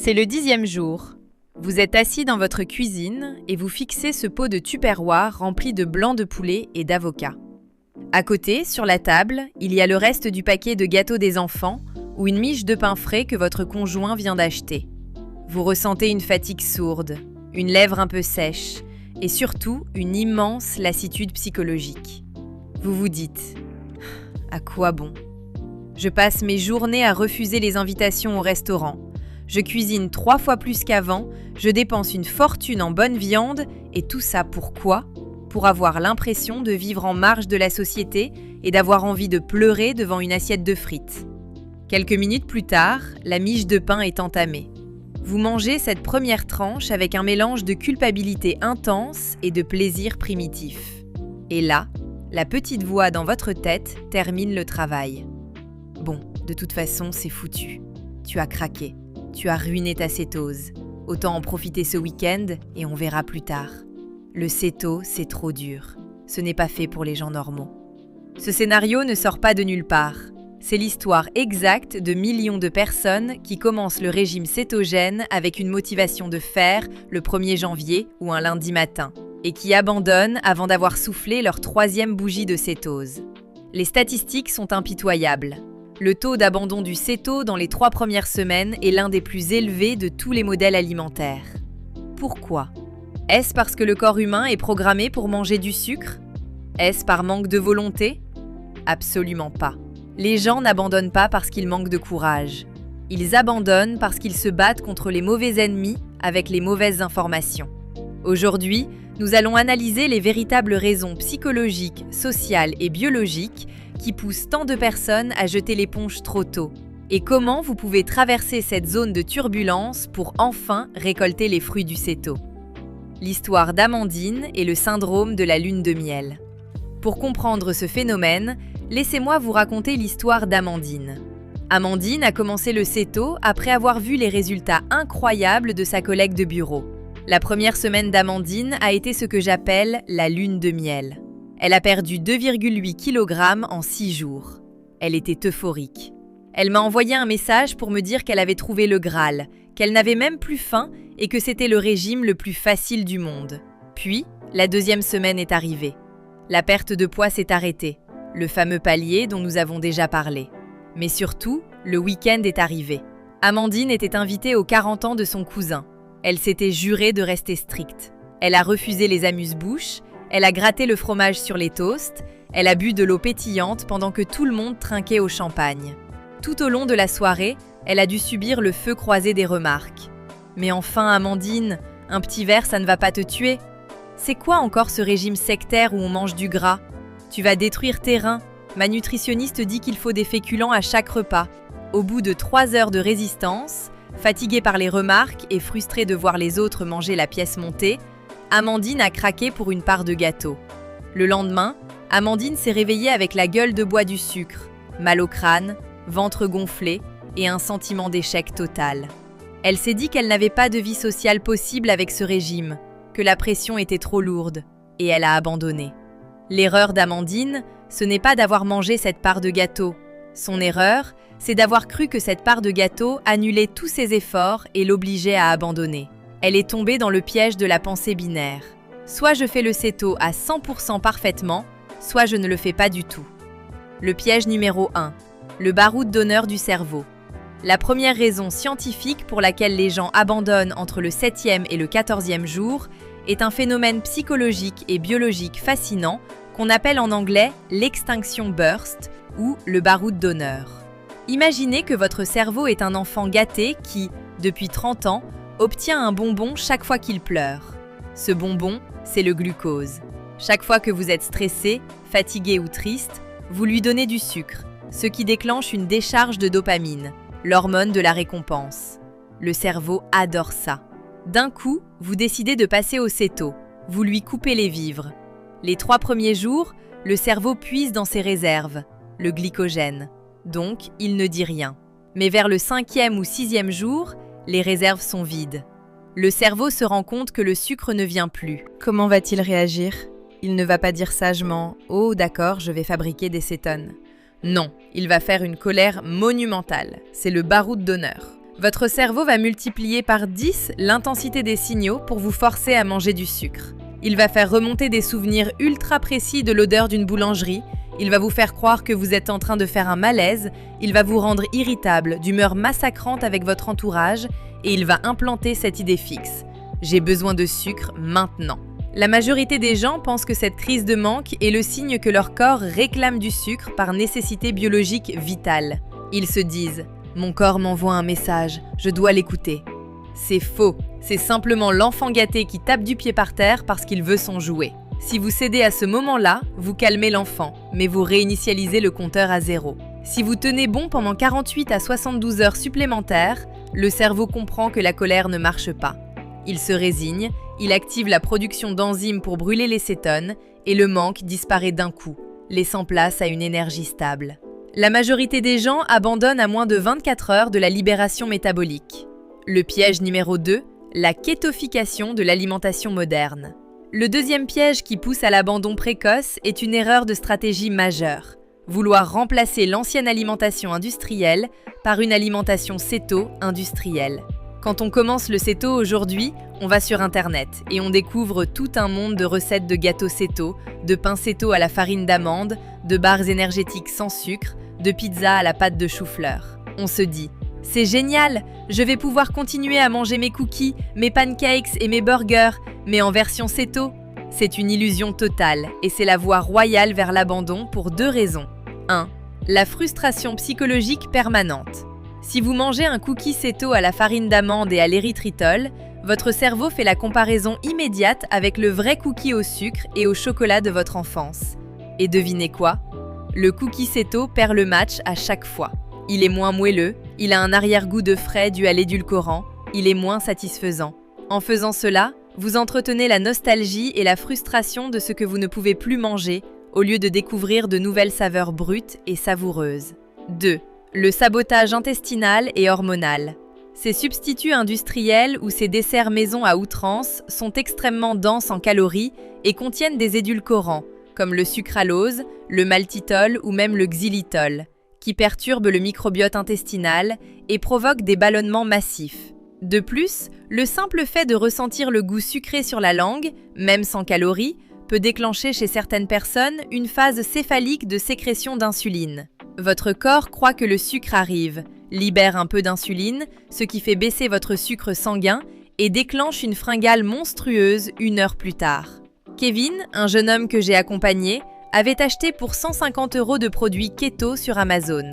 C'est le 10e jour. Vous êtes assis dans votre cuisine et vous fixez ce pot de tupperware rempli de blanc de poulet et d'avocat. À côté, sur la table, il y a le reste du paquet de gâteaux des enfants ou une miche de pain frais que votre conjoint vient d'acheter. Vous ressentez une fatigue sourde, une lèvre un peu sèche et surtout une immense lassitude psychologique. Vous vous dites « À quoi bon ? Je passe mes journées à refuser les invitations au restaurant. Je cuisine 3 fois plus qu'avant, je dépense une fortune en bonne viande et tout ça pourquoi ? Pour avoir l'impression de vivre en marge de la société et d'avoir envie de pleurer devant une assiette de frites. » Quelques minutes plus tard, la miche de pain est entamée. Vous mangez cette première tranche avec un mélange de culpabilité intense et de plaisir primitif. Et là, la petite voix dans votre tête termine le travail. Bon, de toute façon, c'est foutu. Tu as craqué. Tu as ruiné ta cétose. Autant en profiter ce week-end et on verra plus tard. Le céto, c'est trop dur. Ce n'est pas fait pour les gens normaux. Ce scénario ne sort pas de nulle part. C'est l'histoire exacte de millions de personnes qui commencent le régime cétogène avec une motivation de fer le 1er janvier ou un lundi matin et qui abandonnent avant d'avoir soufflé leur 3e bougie de cétose. Les statistiques sont impitoyables. Le taux d'abandon du céto dans les 3 premières semaines est l'un des plus élevés de tous les modèles alimentaires. Pourquoi ? Est-ce parce que le corps humain est programmé pour manger du sucre ? Est-ce par manque de volonté ? Absolument pas. Les gens n'abandonnent pas parce qu'ils manquent de courage. Ils abandonnent parce qu'ils se battent contre les mauvais ennemis avec les mauvaises informations. Aujourd'hui, nous allons analyser les véritables raisons psychologiques, sociales et biologiques qui poussent tant de personnes à jeter l'éponge trop tôt, et comment vous pouvez traverser cette zone de turbulence pour enfin récolter les fruits du céto. L'histoire d'Amandine et le syndrome de la lune de miel. Pour comprendre ce phénomène, laissez-moi vous raconter l'histoire d'Amandine. Amandine a commencé le céto après avoir vu les résultats incroyables de sa collègue de bureau. La première semaine d'Amandine a été ce que j'appelle la lune de miel. Elle a perdu 2,8 kg en 6 jours. Elle était euphorique. Elle m'a envoyé un message pour me dire qu'elle avait trouvé le Graal, qu'elle n'avait même plus faim et que c'était le régime le plus facile du monde. Puis, la 2e semaine est arrivée. La perte de poids s'est arrêtée, le fameux palier dont nous avons déjà parlé. Mais surtout, le week-end est arrivé. Amandine était invitée aux 40 ans de son cousin. Elle s'était jurée de rester stricte. Elle a refusé les amuse-bouches, elle a gratté le fromage sur les toasts, elle a bu de l'eau pétillante pendant que tout le monde trinquait au champagne. Tout au long de la soirée, elle a dû subir le feu croisé des remarques. « Mais enfin, Amandine, un petit verre, ça ne va pas te tuer. C'est quoi encore ce régime sectaire où on mange du gras ? Tu vas détruire tes reins. Ma nutritionniste dit qu'il faut des féculents à chaque repas. » Au bout de 3 heures de résistance, fatiguée par les remarques et frustrée de voir les autres manger la pièce montée, Amandine a craqué pour une part de gâteau. Le lendemain, Amandine s'est réveillée avec la gueule de bois du sucre, mal au crâne, ventre gonflé et un sentiment d'échec total. Elle s'est dit qu'elle n'avait pas de vie sociale possible avec ce régime, que la pression était trop lourde, et elle a abandonné. L'erreur d'Amandine, ce n'est pas d'avoir mangé cette part de gâteau. Son erreur, c'est d'avoir cru que cette part de gâteau annulait tous ses efforts et l'obligeait à abandonner. Elle est tombée dans le piège de la pensée binaire. Soit je fais le céto à 100% parfaitement, soit je ne le fais pas du tout. Le piège numéro 1. Le baroud d'honneur du cerveau. La première raison scientifique pour laquelle les gens abandonnent entre le 7e et le 14e jour est un phénomène psychologique et biologique fascinant qu'on appelle en anglais l'extinction burst ou le baroud d'honneur. Imaginez que votre cerveau est un enfant gâté qui, depuis 30 ans, obtient un bonbon chaque fois qu'il pleure. Ce bonbon, c'est le glucose. Chaque fois que vous êtes stressé, fatigué ou triste, vous lui donnez du sucre, ce qui déclenche une décharge de dopamine, l'hormone de la récompense. Le cerveau adore ça. D'un coup, vous décidez de passer au céto. Vous lui coupez les vivres. Les 3 premiers jours, le cerveau puise dans ses réserves, le glycogène. Donc, il ne dit rien. Mais vers le 5e ou 6e jour, les réserves sont vides. Le cerveau se rend compte que le sucre ne vient plus. Comment va-t-il réagir ? Il ne va pas dire sagement « Oh, d'accord, je vais fabriquer des cétones ». Non, il va faire une colère monumentale. C'est le baroud d'honneur. Votre cerveau va multiplier par 10 l'intensité des signaux pour vous forcer à manger du sucre. Il va faire remonter des souvenirs ultra précis de l'odeur d'une boulangerie, il va vous faire croire que vous êtes en train de faire un malaise, il va vous rendre irritable, d'humeur massacrante avec votre entourage, et il va implanter cette idée fixe. J'ai besoin de sucre maintenant. La majorité des gens pensent que cette crise de manque est le signe que leur corps réclame du sucre par nécessité biologique vitale. Ils se disent « Mon corps m'envoie un message, je dois l'écouter ». C'est faux, c'est simplement l'enfant gâté qui tape du pied par terre parce qu'il veut son jouet. Si vous cédez à ce moment-là, vous calmez l'enfant, mais vous réinitialisez le compteur à 0. Si vous tenez bon pendant 48 à 72 heures supplémentaires, le cerveau comprend que la colère ne marche pas. Il se résigne, il active la production d'enzymes pour brûler les cétones et le manque disparaît d'un coup, laissant place à une énergie stable. La majorité des gens abandonnent à moins de 24 heures de la libération métabolique. Le piège numéro 2, la kétofication de l'alimentation moderne. Le deuxième piège qui pousse à l'abandon précoce est une erreur de stratégie majeure. Vouloir remplacer l'ancienne alimentation industrielle par une alimentation céto industrielle. Quand on commence le céto aujourd'hui, on va sur Internet et on découvre tout un monde de recettes de gâteaux céto, de pain céto à la farine d'amande, de barres énergétiques sans sucre, de pizza à la pâte de chou-fleur. On se dit « C'est génial, je vais pouvoir continuer à manger mes cookies, mes pancakes et mes burgers, mais en version céto ». C'est une illusion totale et c'est la voie royale vers l'abandon pour 2 raisons. 1. La frustration psychologique permanente. Si vous mangez un cookie céto à la farine d'amande et à l'érythritol, votre cerveau fait la comparaison immédiate avec le vrai cookie au sucre et au chocolat de votre enfance. Et devinez quoi? Le cookie céto perd le match à chaque fois. Il est moins moelleux, il a un arrière-goût de frais dû à l'édulcorant, il est moins satisfaisant. En faisant cela, vous entretenez la nostalgie et la frustration de ce que vous ne pouvez plus manger, au lieu de découvrir de nouvelles saveurs brutes et savoureuses. 2. Le sabotage intestinal et hormonal. Ces substituts industriels ou ces desserts maison à outrance sont extrêmement denses en calories et contiennent des édulcorants, comme le sucralose, le maltitol ou même le xylitol, qui perturbent le microbiote intestinal et provoquent des ballonnements massifs. De plus, le simple fait de ressentir le goût sucré sur la langue, même sans calories, peut déclencher chez certaines personnes une phase céphalique de sécrétion d'insuline. Votre corps croit que le sucre arrive, libère un peu d'insuline, ce qui fait baisser votre sucre sanguin et déclenche une fringale monstrueuse 1 heure plus tard. Kevin, un jeune homme que j'ai accompagné, avait acheté pour 150 € de produits keto sur Amazon.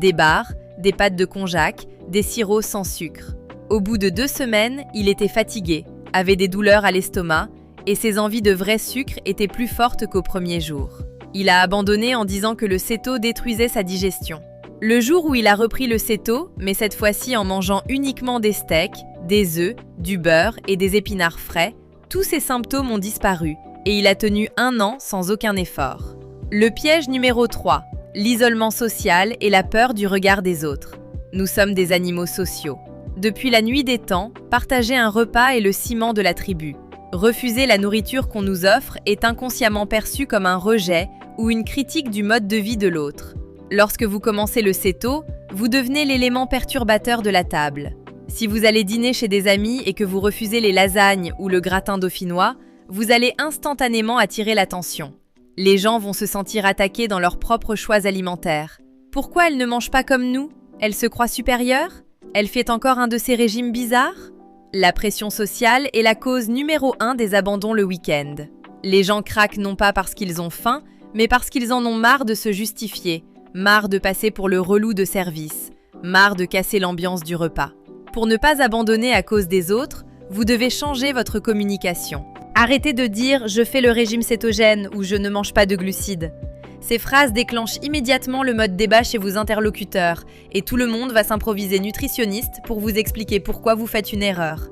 Des bars, des pâtes de konjac, des sirops sans sucre. Au bout de 2 semaines, il était fatigué, avait des douleurs à l'estomac et ses envies de vrai sucre étaient plus fortes qu'au premier jour. Il a abandonné en disant que le céto détruisait sa digestion. Le jour où il a repris le céto, mais cette fois-ci en mangeant uniquement des steaks, des œufs, du beurre et des épinards frais, tous ses symptômes ont disparu et il a tenu 1 an sans aucun effort. Le piège numéro 3, l'isolement social et la peur du regard des autres. Nous sommes des animaux sociaux. Depuis la nuit des temps, partager un repas est le ciment de la tribu. Refuser la nourriture qu'on nous offre est inconsciemment perçu comme un rejet ou une critique du mode de vie de l'autre. Lorsque vous commencez le céto, vous devenez l'élément perturbateur de la table. Si vous allez dîner chez des amis et que vous refusez les lasagnes ou le gratin dauphinois, vous allez instantanément attirer l'attention. Les gens vont se sentir attaqués dans leurs propres choix alimentaires. Pourquoi elle ne mange pas comme nous? Elle se croit supérieure? Elle fait encore un de ces régimes bizarres? La pression sociale est la cause numéro 1 des abandons le week-end. Les gens craquent non pas parce qu'ils ont faim, mais parce qu'ils en ont marre de se justifier, marre de passer pour le relou de service, marre de casser l'ambiance du repas. Pour ne pas abandonner à cause des autres, vous devez changer votre communication. Arrêtez de dire « je fais le régime cétogène » ou « je ne mange pas de glucides ». Ces phrases déclenchent immédiatement le mode débat chez vos interlocuteurs et tout le monde va s'improviser nutritionniste pour vous expliquer pourquoi vous faites une erreur.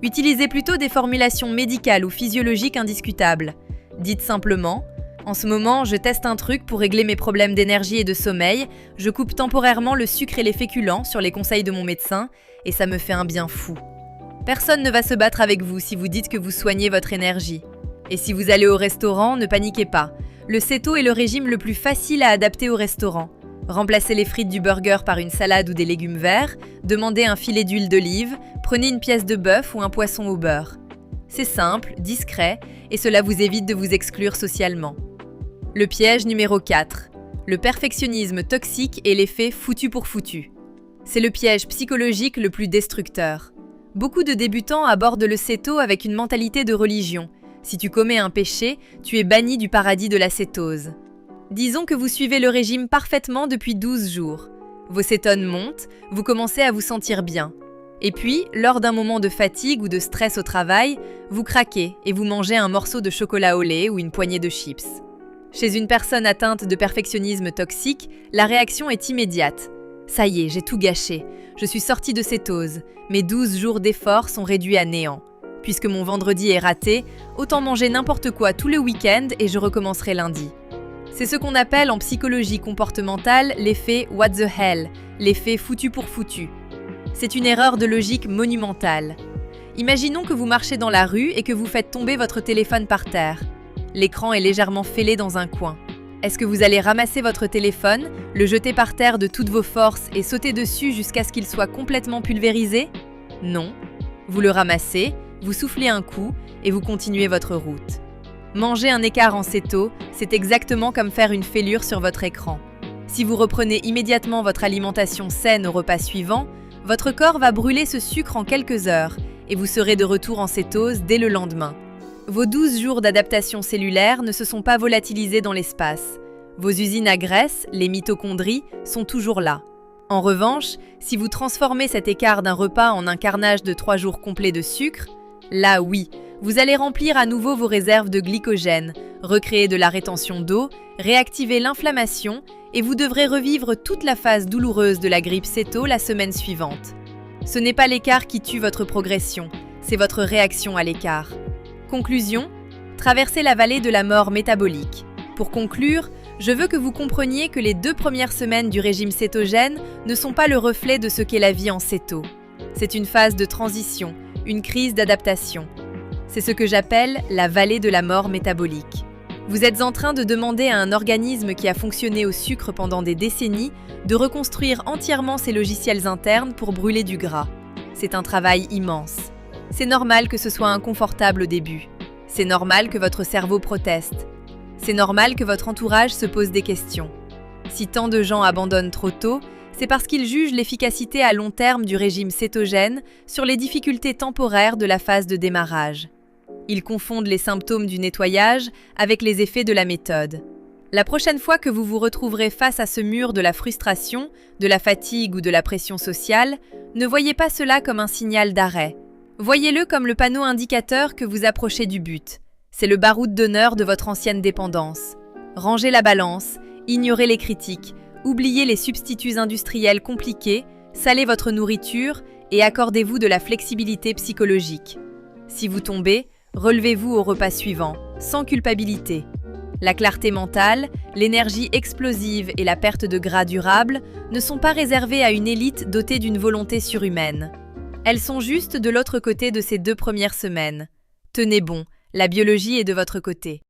Utilisez plutôt des formulations médicales ou physiologiques indiscutables. Dites simplement « En ce moment, je teste un truc pour régler mes problèmes d'énergie et de sommeil, je coupe temporairement le sucre et les féculents sur les conseils de mon médecin et ça me fait un bien fou. » Personne ne va se battre avec vous si vous dites que vous soignez votre énergie. Et si vous allez au restaurant, ne paniquez pas. Le céto est le régime le plus facile à adapter au restaurant. Remplacez les frites du burger par une salade ou des légumes verts, demandez un filet d'huile d'olive, prenez une pièce de bœuf ou un poisson au beurre. C'est simple, discret, et cela vous évite de vous exclure socialement. Le piège numéro 4. Le perfectionnisme toxique et l'effet foutu pour foutu. C'est le piège psychologique le plus destructeur. Beaucoup de débutants abordent le céto avec une mentalité de religion. Si tu commets un péché, tu es banni du paradis de la cétose. Disons que vous suivez le régime parfaitement depuis 12 jours. Vos cétones montent, vous commencez à vous sentir bien. Et puis, lors d'un moment de fatigue ou de stress au travail, vous craquez et vous mangez un morceau de chocolat au lait ou une poignée de chips. Chez une personne atteinte de perfectionnisme toxique, la réaction est immédiate. Ça y est, j'ai tout gâché. Je suis sortie de cétose. Mes 12 jours d'efforts sont réduits à néant. Puisque mon vendredi est raté, autant manger n'importe quoi tout le week-end et je recommencerai lundi. C'est ce qu'on appelle en psychologie comportementale l'effet « what the hell », l'effet foutu pour foutu. C'est une erreur de logique monumentale. Imaginons que vous marchez dans la rue et que vous faites tomber votre téléphone par terre. L'écran est légèrement fêlé dans un coin. Est-ce que vous allez ramasser votre téléphone, le jeter par terre de toutes vos forces et sauter dessus jusqu'à ce qu'il soit complètement pulvérisé? Non. Vous le ramassez, vous soufflez un coup et vous continuez votre route. Manger un écart en céto, c'est exactement comme faire une fêlure sur votre écran. Si vous reprenez immédiatement votre alimentation saine au repas suivant, votre corps va brûler ce sucre en quelques heures et vous serez de retour en cétose dès le lendemain. Vos 12 jours d'adaptation cellulaire ne se sont pas volatilisés dans l'espace. Vos usines à graisse, les mitochondries, sont toujours là. En revanche, si vous transformez cet écart d'un repas en un carnage de 3 jours complets de sucre, là oui, vous allez remplir à nouveau vos réserves de glycogène, recréer de la rétention d'eau, réactiver l'inflammation et vous devrez revivre toute la phase douloureuse de la grippe céto la semaine suivante. Ce n'est pas l'écart qui tue votre progression, c'est votre réaction à l'écart. Conclusion, traversez la vallée de la mort métabolique. Pour conclure, je veux que vous compreniez que les 2 premières semaines du régime cétogène ne sont pas le reflet de ce qu'est la vie en céto. C'est une phase de transition, une crise d'adaptation. C'est ce que j'appelle la vallée de la mort métabolique. Vous êtes en train de demander à un organisme qui a fonctionné au sucre pendant des décennies de reconstruire entièrement ses logiciels internes pour brûler du gras. C'est un travail immense. C'est normal que ce soit inconfortable au début. C'est normal que votre cerveau proteste. C'est normal que votre entourage se pose des questions. Si tant de gens abandonnent trop tôt, c'est parce qu'ils jugent l'efficacité à long terme du régime cétogène sur les difficultés temporaires de la phase de démarrage. Ils confondent les symptômes du nettoyage avec les effets de la méthode. La prochaine fois que vous vous retrouverez face à ce mur de la frustration, de la fatigue ou de la pression sociale, ne voyez pas cela comme un signal d'arrêt. Voyez-le comme le panneau indicateur que vous approchez du but. C'est le baroud d'honneur de votre ancienne dépendance. Rangez la balance, ignorez les critiques, oubliez les substituts industriels compliqués, salez votre nourriture et accordez-vous de la flexibilité psychologique. Si vous tombez, relevez-vous au repas suivant, sans culpabilité. La clarté mentale, l'énergie explosive et la perte de gras durable ne sont pas réservées à une élite dotée d'une volonté surhumaine. Elles sont juste de l'autre côté de ces 2 premières semaines. Tenez bon, la biologie est de votre côté.